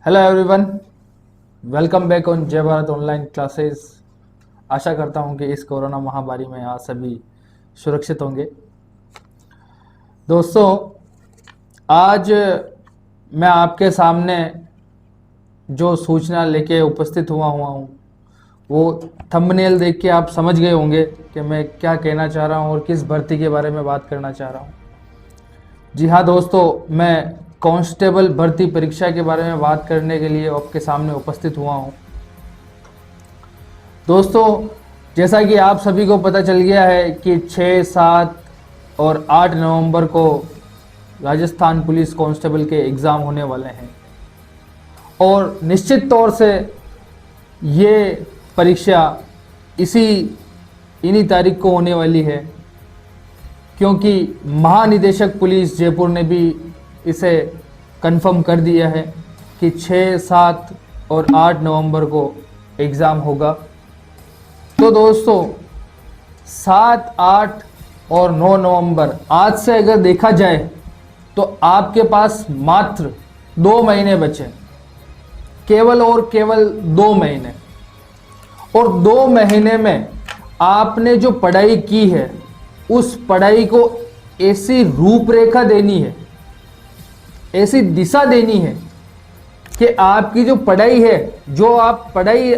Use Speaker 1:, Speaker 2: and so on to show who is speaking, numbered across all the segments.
Speaker 1: Hello everyone, welcome back on जय Bharat online classes. आशा करता हूं कि इस कोरोना महामारी में आप सभी सुरक्षित होंगे। दोस्तों, आज मैं आपके सामने जो सूचना लेके उपस्थित हुआ हूं वो थंबनेल देख के आप समझ गए होंगे कि मैं क्या कहना चाह रहा हूं और किस भर्ती के बारे में बात करना चाह रहा हूं। जी हाँ दोस्तों, मैं कांस्टेबल भर्ती परीक्षा के बारे में बात करने के लिए आपके सामने उपस्थित हुआ हूँ। दोस्तों, जैसा कि आप सभी को पता चल गया है कि 6, 7 और 8 नवंबर को राजस्थान पुलिस कांस्टेबल के एग्ज़ाम होने वाले हैं और निश्चित तौर से ये परीक्षा इन्हीं तारीख को होने वाली है, क्योंकि महानिदेशक पुलिस जयपुर ने भी इसे कंफर्म कर दिया है कि 6, 7 और 8 नवंबर को एग्ज़ाम होगा। तो दोस्तों, 7, 8 और 9 नवंबर आज से अगर देखा जाए तो आपके पास मात्र 2 महीने बचे, केवल और केवल 2 महीने। और 2 महीने में आपने जो पढ़ाई की है उस पढ़ाई को ऐसी रूपरेखा देनी है, ऐसी दिशा देनी है कि आपकी जो पढ़ाई है,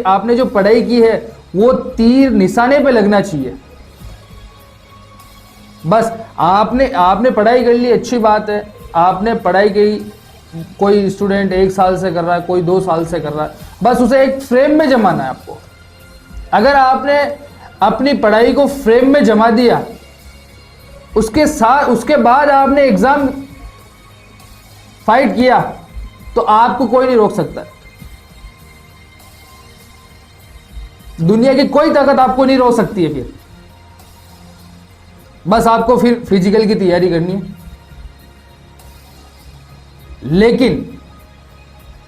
Speaker 1: आपने जो पढ़ाई की है वो तीर निशाने पे लगना चाहिए। बस आपने पढ़ाई कर ली, अच्छी बात है, आपने पढ़ाई की। कोई स्टूडेंट 1 साल से कर रहा है, कोई 2 साल से कर रहा है, बस उसे एक फ्रेम में जमाना है आपको। अगर आपने अपनी पढ़ाई को फ्रेम में जमा दिया, उसके बाद आपने एग्जाम फाइट किया, तो आपको कोई नहीं रोक सकता। दुनिया की कोई ताकत आपको नहीं रोक सकती है। फिर बस आपको फिर फिजिकल की तैयारी करनी है। लेकिन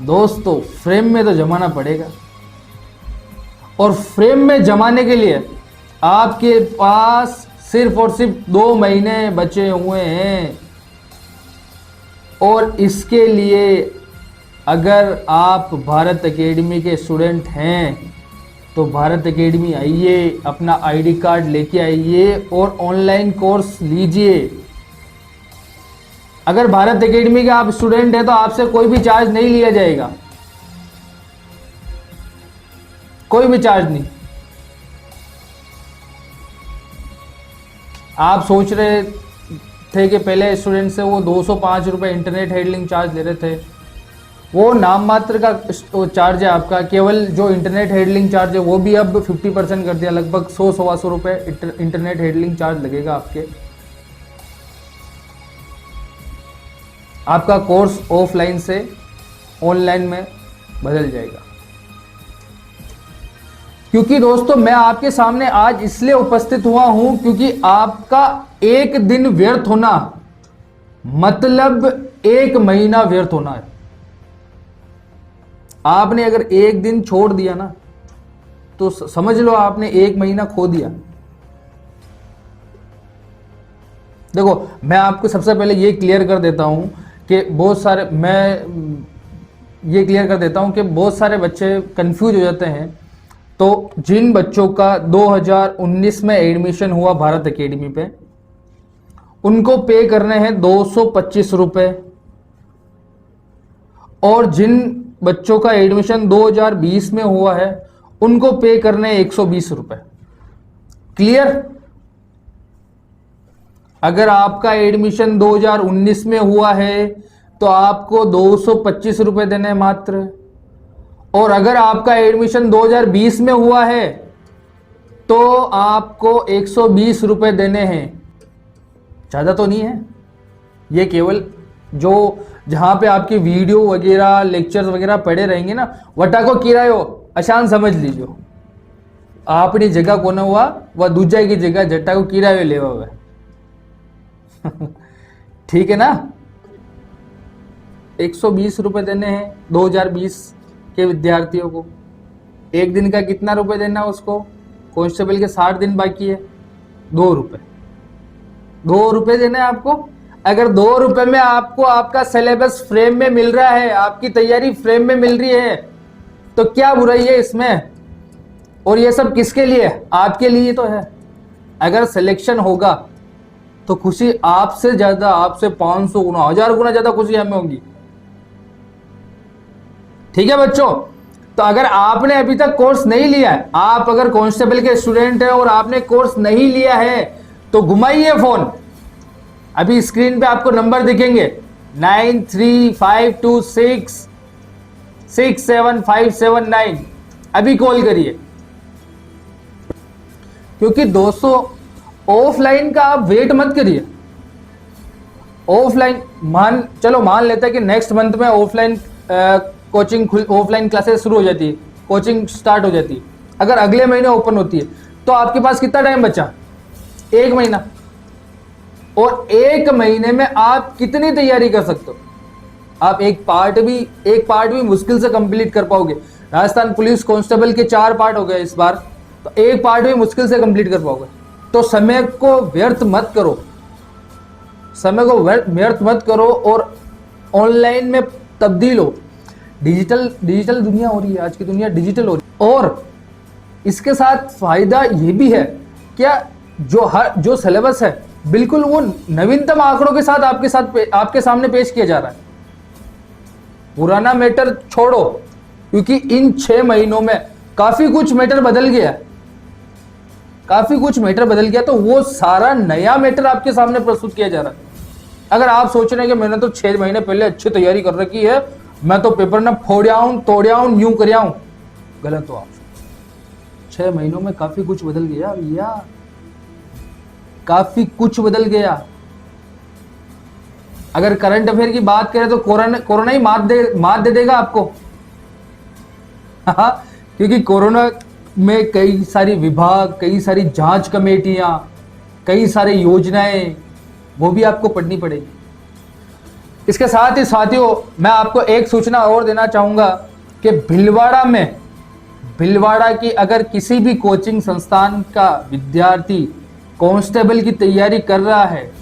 Speaker 1: दोस्तों, फ्रेम में तो जमाना पड़ेगा, और फ्रेम में जमाने के लिए आपके पास सिर्फ और सिर्फ 2 महीने बचे हुए हैं। और इसके लिए अगर आप भारत एकेडमी के स्टूडेंट हैं तो भारत एकेडमी आइए, अपना आईडी कार्ड लेके आइए और ऑनलाइन कोर्स लीजिए। अगर भारत एकेडमी के आप स्टूडेंट हैं तो आपसे कोई भी चार्ज नहीं लिया जाएगा, कोई भी चार्ज नहीं। आप सोच रहे थे कि पहले स्टूडेंट से वो 205 रुपये इंटरनेट हैंडलिंग चार्ज ले रहे थे, वो नाम मात्र का चार्ज है आपका। केवल जो इंटरनेट हैंडलिंग चार्ज है वो भी अब 50% कर दिया, लगभग 100-125 रुपये इंटरनेट हैंडलिंग चार्ज लगेगा आपके। आपका कोर्स ऑफलाइन से ऑनलाइन में बदल जाएगा। क्योंकि दोस्तों, मैं आपके सामने आज इसलिए उपस्थित हुआ हूं क्योंकि आपका एक दिन व्यर्थ होना मतलब 1 महीना व्यर्थ होना है। आपने अगर एक दिन छोड़ दिया ना तो समझ लो आपने 1 महीना खो दिया। देखो, मैं आपको सबसे पहले ये क्लियर कर देता हूं कि बहुत सारे बच्चे कंफ्यूज हो जाते हैं। तो जिन बच्चों का 2019 में एडमिशन हुआ भारत एकेडमी पे, उनको पे करने हैं 225 रुपए, और जिन बच्चों का एडमिशन 2020 में हुआ है उनको पे करने 120 रुपए। क्लियर? अगर आपका एडमिशन 2019 में हुआ है तो आपको 225 रुपए देने हैं मात्र, और अगर आपका एडमिशन 2020 में हुआ है तो आपको 120 रुपए देने हैं। ज़्यादा तो नहीं है ये, केवल जहां पे आपकी वीडियो वगैरह लेक्चर्स वगैरह पड़े रहेंगे ना, वटा को किरायो आसान समझ लीजिए। आपनी जगह को ना हुआ वह दूजा की जगह जट्टा को किरायो लेवा हुआ। ठीक है ना? 120 रुपए देने हैं 2020 के विद्यार्थियों को। एक दिन का कितना रुपए देना उसको? कांस्टेबल के 60 दिन बाकी है, 2 रुपए देना है आपको। अगर 2 रुपए में आपको आपका सिलेबस फ्रेम में मिल रहा है, आपकी तैयारी फ्रेम में मिल रही है, तो क्या बुराई है इसमें? और ये सब किसके लिए? आपके लिए तो है। अगर सिलेक्शन होगा तो खुशी आपसे ज्यादा, आपसे 500 गुना, 1000 गुना ज्यादा खुशी हमें होगी। ठीक है बच्चों, तो अगर आपने अभी तक कोर्स नहीं लिया है, आप अगर कांस्टेबल के स्टूडेंट हैं और आपने कोर्स नहीं लिया है, तो घुमाइए फोन। अभी स्क्रीन पे आपको नंबर दिखेंगे 9352667579। अभी कॉल करिए, क्योंकि दोस्तों ऑफलाइन का आप वेट मत करिए। ऑफलाइन मान लेते हैं कि नेक्स्ट मंथ में ऑफलाइन कोचिंग, ऑफलाइन क्लासेस शुरू हो जाती है, कोचिंग स्टार्ट हो जाती है। अगर अगले महीने ओपन होती है तो आपके पास कितना टाइम बचा? 1 महीना। और 1 महीने में आप कितनी तैयारी कर सकते हो? आप एक पार्ट भी मुश्किल से कंप्लीट कर पाओगे। राजस्थान पुलिस कांस्टेबल के 4 पार्ट हो गए इस बार, तो एक पार्ट भी मुश्किल से कंप्लीट कर पाओगे। तो समय को व्यर्थ मत करो, समय को व्यर्थ मत करो और ऑनलाइन में तब्दील हो। डिजिटल दुनिया हो रही है, आज की दुनिया डिजिटल हो रही है। और इसके साथ फायदा ये भी है, क्या जो सिलेबस है बिल्कुल वो नवीनतम आंकड़ों के साथ आपके सामने पेश किया जा रहा है। पुराना मैटर छोड़ो, क्योंकि इन 6 महीनों में काफी कुछ मैटर बदल गया, तो वो सारा नया मैटर आपके सामने प्रस्तुत किया जा रहा है। अगर आप सोच रहे हैं कि मैंने तो 6 महीने पहले अच्छी तैयारी कर रखी है, मैं तो पेपर ना तोड़ियाऊं यूं करियाऊं, गलत हो आप। 6 महीनों में काफी कुछ बदल गया भैया, काफी कुछ बदल गया। अगर करंट अफेयर की बात करें तो कोरोना ही मात दे देगा आपको। क्योंकि कोरोना में कई सारी विभाग, कई सारी जांच कमेटियां, कई सारी योजनाएं, वो भी आपको पढ़नी पड़ेगी। इसके साथ ही साथियों, मैं आपको एक सूचना और देना चाहूंगा कि भिलवाड़ा की अगर किसी भी कोचिंग संस्थान का विद्यार्थी कांस्टेबल की तैयारी कर रहा है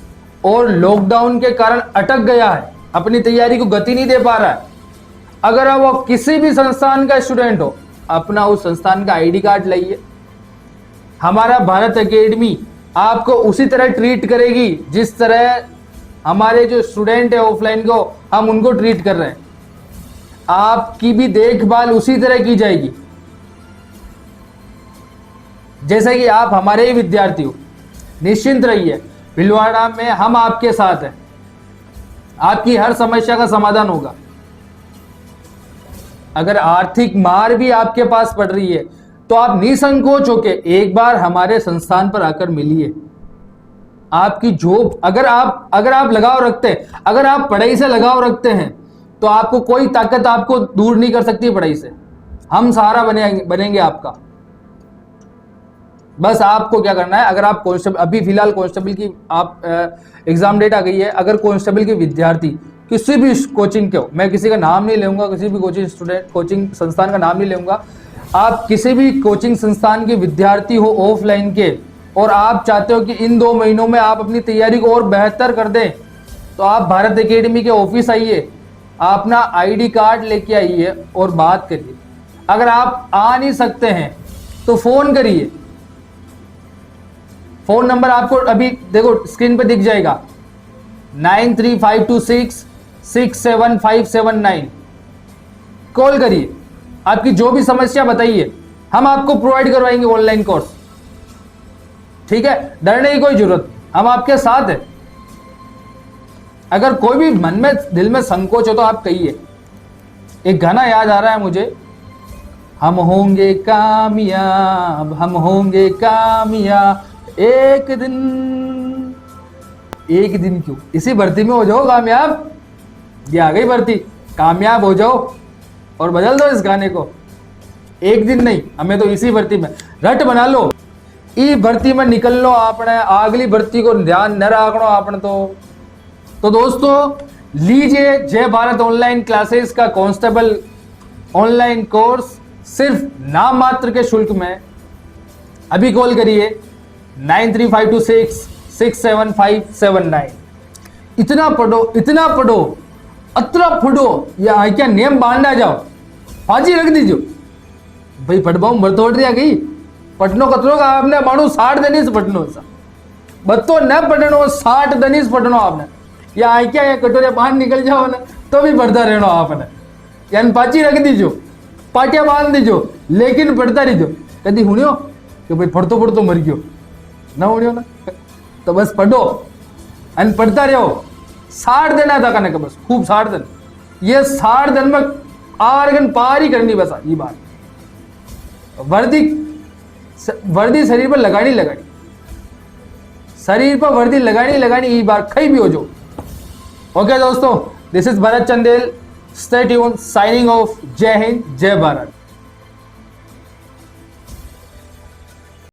Speaker 1: और लॉकडाउन के कारण अटक गया है, अपनी तैयारी को गति नहीं दे पा रहा है, अगर वो किसी भी संस्थान का स्टूडेंट हो, अपना उस संस्थान का आईडी कार्ड लाइए। हमारा भारत एकेडमी आपको उसी तरह ट्रीट करेगी जिस तरह हमारे जो स्टूडेंट है ऑफलाइन को हम उनको ट्रीट कर रहे हैं। आपकी भी देखभाल उसी तरह की जाएगी जैसे कि आप हमारे ही विद्यार्थी हो। निश्चिंत रहिए, भिलवाड़ा में हम आपके साथ हैं, आपकी हर समस्या का समाधान होगा। अगर आर्थिक मार भी आपके पास पड़ रही है तो आप निसंकोच होके एक बार हमारे संस्थान पर आकर मिलिए। आपकी जॉब अगर आप लगाव रखते हैं, अगर आप पढ़ाई से लगाव रखते हैं, तो आपको कोई ताकत आपको दूर नहीं कर सकती पढ़ाई से। हम सहारा बनेंगे आपका। बस आपको क्या करना है, अगर आप कांस्टेबल, अभी फिलहाल कांस्टेबल की आप एग्जाम डेट आ गई है, अगर कांस्टेबल के विद्यार्थी किसी भी कोचिंग के हो, मैं किसी का नाम नहीं लूंगा, किसी भी कोचिंग संस्थान का नाम नहीं लूंगा, आप किसी भी कोचिंग संस्थान के विद्यार्थी हो ऑफलाइन के, और आप चाहते हो कि इन 2 महीनों में आप अपनी तैयारी को और बेहतर कर दें, तो आप भारत एकेडमी के ऑफिस आइए, अपना आईडी कार्ड लेके आइए और बात करिए। अगर आप आ नहीं सकते हैं तो फोन करिए। फोन नंबर आपको अभी देखो स्क्रीन पे दिख जाएगा, 9352667579। कॉल करिए, आपकी जो भी समस्या बताइए, हम आपको प्रोवाइड करवाएंगे ऑनलाइन कोर्स। ठीक है, डरने की कोई जरूरत, हम आपके साथ हैं। अगर कोई भी मन में दिल में संकोच हो तो आप कहिए। एक गाना याद आ रहा है मुझे, हम होंगे कामयाब, हम होंगे कामयाब एक दिन क्यों, इसी भर्ती में हो जाओ कामयाब। ये आ गई भर्ती, कामयाब हो जाओ और बदल दो इस गाने को। एक दिन नहीं, हमें तो इसी भर्ती में रट बना लो, ई भर्ती में निकल लो, आपने अगली भर्ती को ध्यान न रखो आपने। तो दोस्तों लीजिए जय भारत ऑनलाइन क्लासेस का कांस्टेबल ऑनलाइन कोर्स सिर्फ नाम मात्र के शुल्क में। अभी कॉल करिए 9352667579। इतना पढ़ो अतरा पढ़ो, या आ क्या नेम बांधा जाओ फांसी रख दीजो भाई पढ़वा मरतोड़ दिया गई पटनो कतरो का आपने मानो 60 दनीस पटनो सा बत्तो न पढ़नो 60 दनीस पढ़नो आपने, या आ क्या कटोरे बाहर निकल जाओ ना तो भी पढ़ता रहना आपने, यानी पाची रख दीजो पाटिया बांध दीजो लेकिन पढ़ता रहीजो। कदी हुनियो कि भाई पढ़तो मर गयो ना हुनियो ना, तो बस पढ़ो और पढ़ता रहो 60 दिन आता करने का बस खूब 60 दिन, ये 60 दिन में आर्गन पार ही करनी बस ये बात। वर्दी शरीर पर लगानी शरीर पर वर्दी लगानी ये बार कहीं भी हो जो। ओके दोस्तों, this is Bharat Chandel, stay tuned, signing off. जय हिंद, जय भारत।